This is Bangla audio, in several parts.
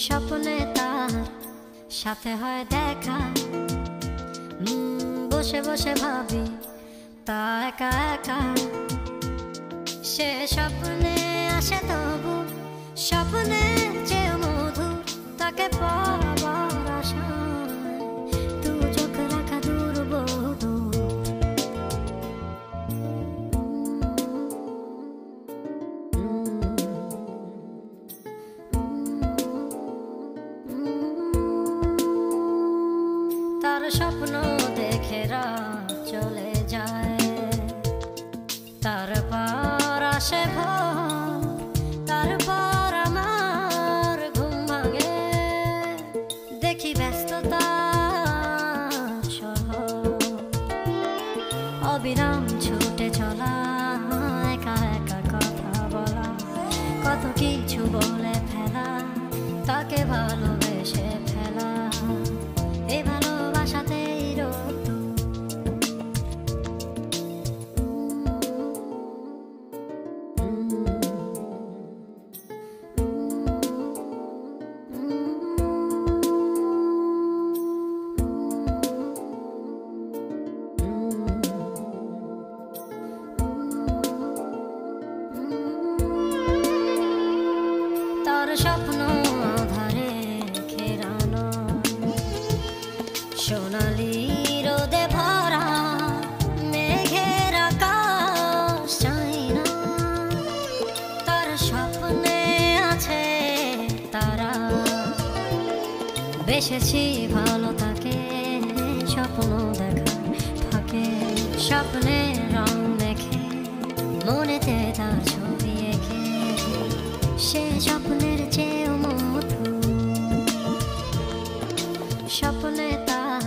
স্বপ্নে তার সাথে হয় দেখা, বসে বসে ভাবি তা একা একা। সে স্বপ্নে আসে তবু স্বপ্নে যে মধু, তাকে পাবার আশায় দু চোখ রাখা দুর্বোধ। তার স্বপ্ন দেখে রাত চলে যায়, তারপর আসে ভোর, তারপর আমার ঘুম ভাঙে। দেখি ব্যস্ততা শহর, অবিরাম ছুটে চলা, একা একা কথা বলা, কত কিছু বলে ফেলা, তাকে ভালোবেসে ফেলা। এই ভালোবাসাতেই রত তার স্বপ্ন আধারে ঘেরানো, সোনালি রোদে ভরা মেঘের আকাশ চাই না। তার স্বপ্নে আছে তারা, বেসেছি ভালো তাকে স্বপ্ন দেখার ফাঁকে। স্বপ্নে রং মেখে মনেতে তার ছবি এঁকে, সে স্বপ্নের চেয়েও মধু। স্বপ্নে তার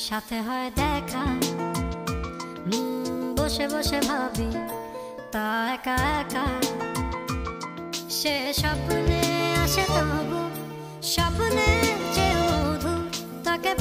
সাথে হয় দেখা, বসে বসে ভাবি তা একা একা। সে স্বপ্নে আসে তবু স্বপ্নের চেয়েও মধু, তাকে